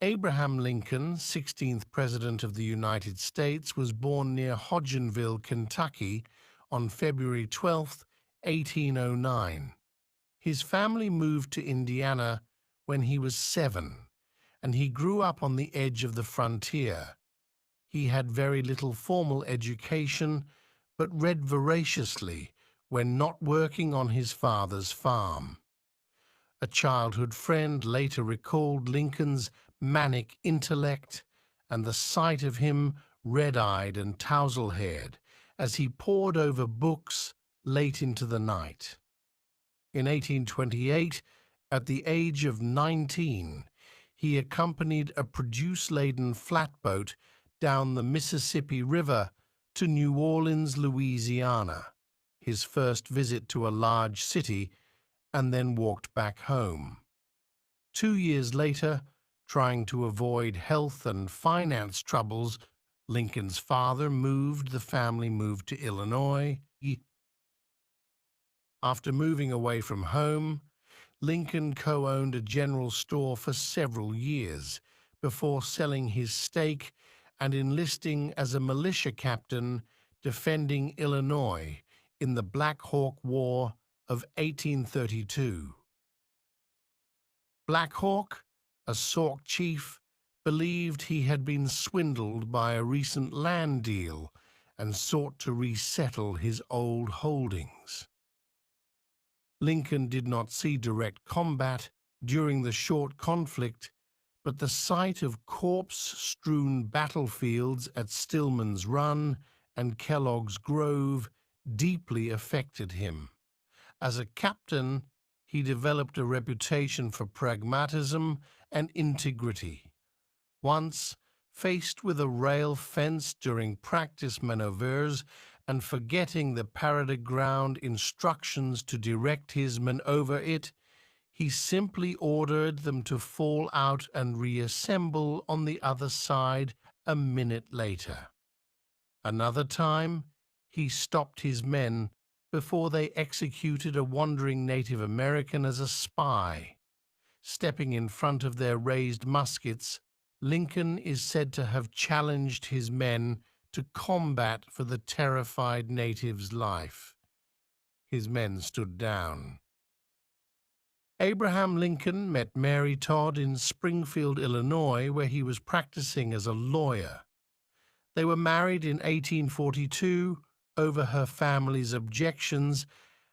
Abraham Lincoln, 16th President of the United States, was born near Hodgenville, Kentucky, on February 12, 1809. His family moved to Indiana when he was 7, and he grew up on the edge of the frontier. He had very little formal education, but read voraciously when not working on his father's farm. A childhood friend later recalled Lincoln's manic intellect and the sight of him red-eyed and tousle-haired as he pored over books late into the night. In 1828, at the age of 19, he accompanied a produce-laden flatboat down the Mississippi River to New Orleans, Louisiana, his first visit to a large city, and then walked back home. 2 years later, trying to avoid health and finance troubles, Lincoln's father the family moved to Illinois. After moving away from home, Lincoln co-owned a general store for several years before selling his stake and enlisting as a militia captain defending Illinois in the Black Hawk War of 1832. Black Hawk, a Sauk chief, believed he had been swindled by a recent land deal and sought to resettle his old holdings. Lincoln did not see direct combat during the short conflict, but the sight of corpse-strewn battlefields at Stillman's Run and Kellogg's Grove deeply affected him. As a captain, he developed a reputation for pragmatism and integrity. Once, faced with a rail fence during practice maneuvers and forgetting the parade ground instructions to direct his men over it, he simply ordered them to fall out and reassemble on the other side a minute later. Another time, he stopped his men before they executed a wandering Native American as a spy. Stepping in front of their raised muskets, Lincoln is said to have challenged his men to combat for the terrified native's life. His men stood down. Abraham Lincoln met Mary Todd in Springfield, Illinois, where he was practicing as a lawyer. They were married in 1842 over her family's objections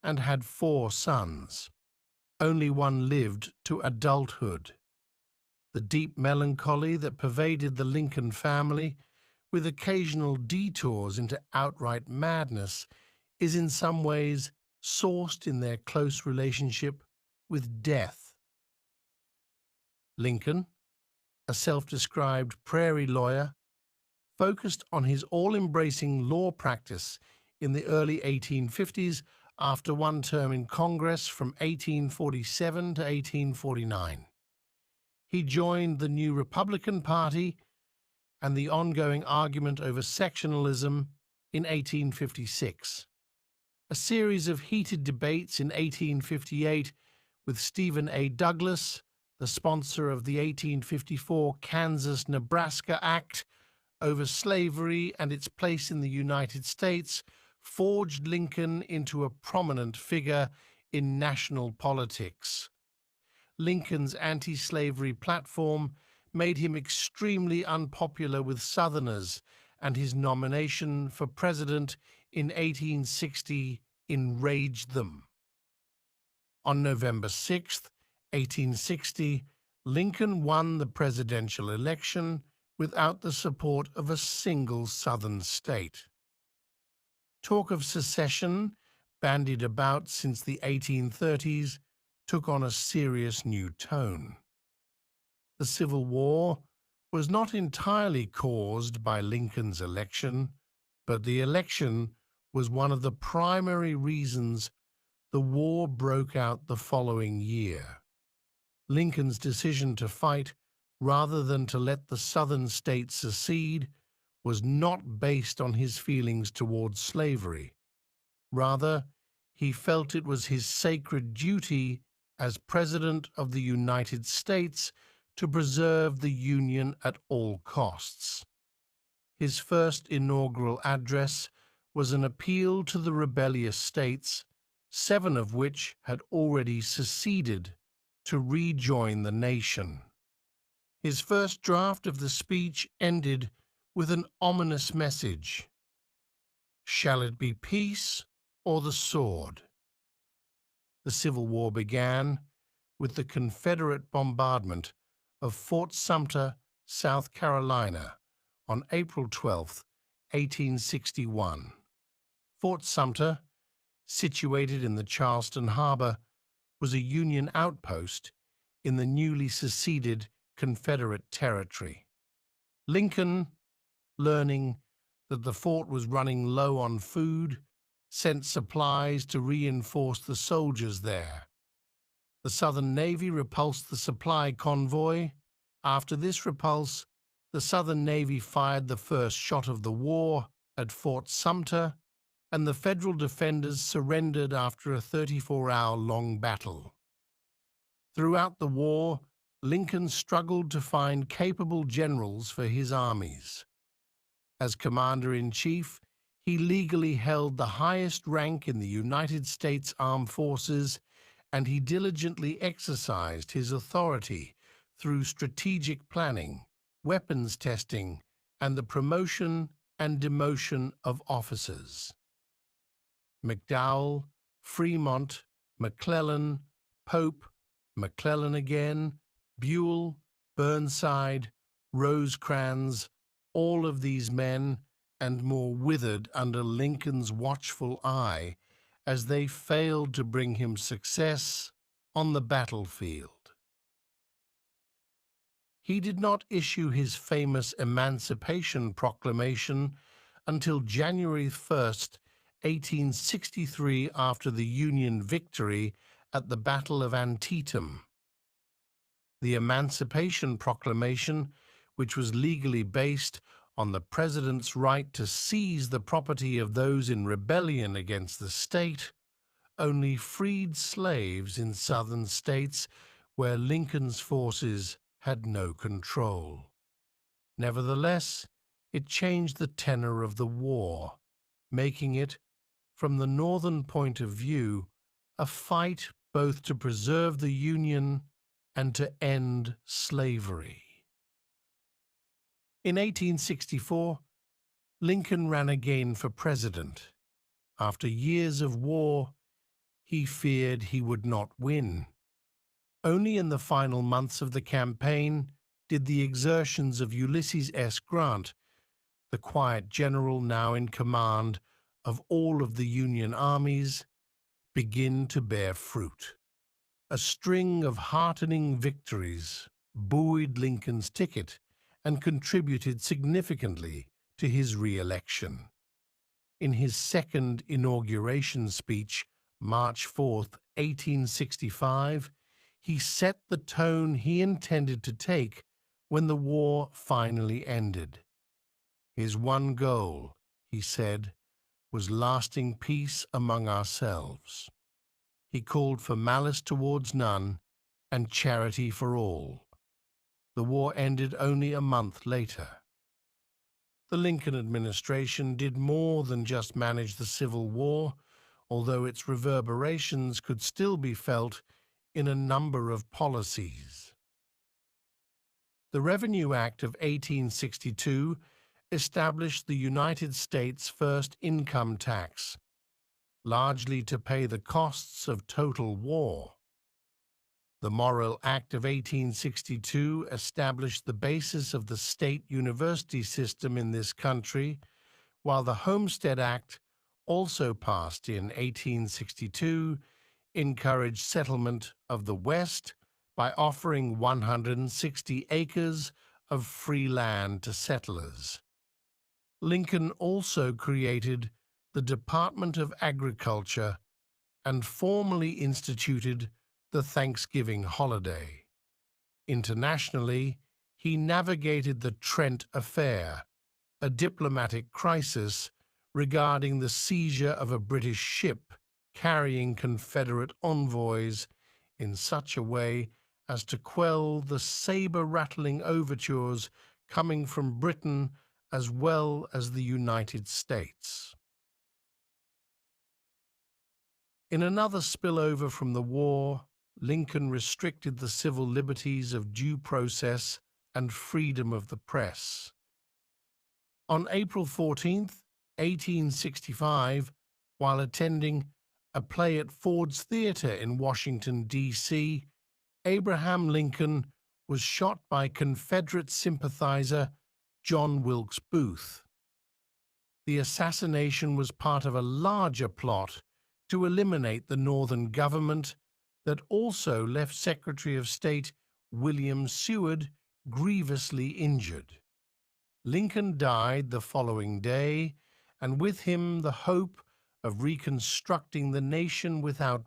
and had 4 sons. Only one lived to adulthood. The deep melancholy that pervaded the Lincoln family, with occasional detours into outright madness, is in some ways sourced in their close relationship with death. Lincoln, a self-described prairie lawyer, focused on his all-embracing law practice in the early 1850s after one term in Congress from 1847 to 1849. He joined the new Republican Party and the ongoing argument over sectionalism in 1856. A series of heated debates in 1858 with Stephen A. Douglas, the sponsor of the 1854 Kansas-Nebraska Act, over slavery and its place in the United States, forged Lincoln into a prominent figure in national politics. Lincoln's anti-slavery platform made him extremely unpopular with Southerners, and his nomination for president in 1860 enraged them. On November 6, 1860, Lincoln won the presidential election without the support of a single Southern state. Talk of secession, bandied about since the 1830s, took on a serious new tone. The Civil War was not entirely caused by Lincoln's election, but the election was one of the primary reasons the war broke out the following year. Lincoln's decision to fight rather than to let the Southern states secede was not based on his feelings towards slavery. Rather, he felt it was his sacred duty as President of the United States to preserve the Union at all costs. His first inaugural address was an appeal to the rebellious states, 7 of which had already seceded, to rejoin the nation. His first draft of the speech ended with an ominous message: "Shall it be peace or the sword?" The Civil War began with the Confederate bombardment of Fort Sumter, South Carolina, on April 12, 1861. Fort Sumter, situated in the Charleston harbor, was a Union outpost in the newly seceded Confederate territory. Lincoln, learning that the fort was running low on food, sent supplies to reinforce the soldiers there. The Southern Navy repulsed the supply convoy. After this repulse, the Southern Navy fired the first shot of the war at Fort Sumter, and the Federal defenders surrendered after a 34-hour-long battle. Throughout the war, Lincoln struggled to find capable generals for his armies. As Commander-in-Chief, he legally held the highest rank in the United States Armed Forces, and he diligently exercised his authority through strategic planning, weapons testing, and the promotion and demotion of officers. McDowell, Fremont, McClellan, Pope, McClellan again, Buell, Burnside, Rosecrans, all of these men and more withered under Lincoln's watchful eye as they failed to bring him success on the battlefield. He did not issue his famous Emancipation Proclamation until January 1st, 1863, after the Union victory at the Battle of Antietam. The Emancipation Proclamation, which was legally based on the President's right to seize the property of those in rebellion against the state, only freed slaves in southern states where Lincoln's forces had no control. Nevertheless, it changed the tenor of the war, making it, from the Northern point of view, a fight both to preserve the Union and to end slavery. In 1864, Lincoln ran again for president. After years of war, he feared he would not win. Only in the final months of the campaign did the exertions of Ulysses S. Grant, the quiet general now in command of all of the Union armies, begin to bear fruit. A string of heartening victories buoyed Lincoln's ticket and contributed significantly to his re-election. In his second inauguration speech, March 4, 1865, he set the tone he intended to take when the war finally ended. His one goal, he said, was lasting peace among ourselves. He called for malice towards none and charity for all. The war ended only a month later. The Lincoln administration did more than just manage the Civil War, although its reverberations could still be felt in a number of policies. The Revenue Act of 1862 established the United States' first income tax, largely to pay the costs of total war. The Morrill Act of 1862 established the basis of the state university system in this country, while the Homestead Act, also passed in 1862, encouraged settlement of the West by offering 160 acres of free land to settlers. Lincoln also created the Department of Agriculture and formally instituted the Thanksgiving holiday. Internationally, he navigated the Trent Affair, a diplomatic crisis regarding the seizure of a British ship carrying Confederate envoys, in such a way as to quell the saber-rattling overtures coming from Britain as well as the United States. In another spillover from the war, Lincoln restricted the civil liberties of due process and freedom of the press. On April 14, 1865, while attending a play at Ford's Theatre in Washington, D.C., Abraham Lincoln was shot by Confederate sympathizer John Wilkes Booth. The assassination was part of a larger plot to eliminate the Northern government that also left Secretary of State William Seward grievously injured. Lincoln died the following day, and with him the hope of reconstructing the nation without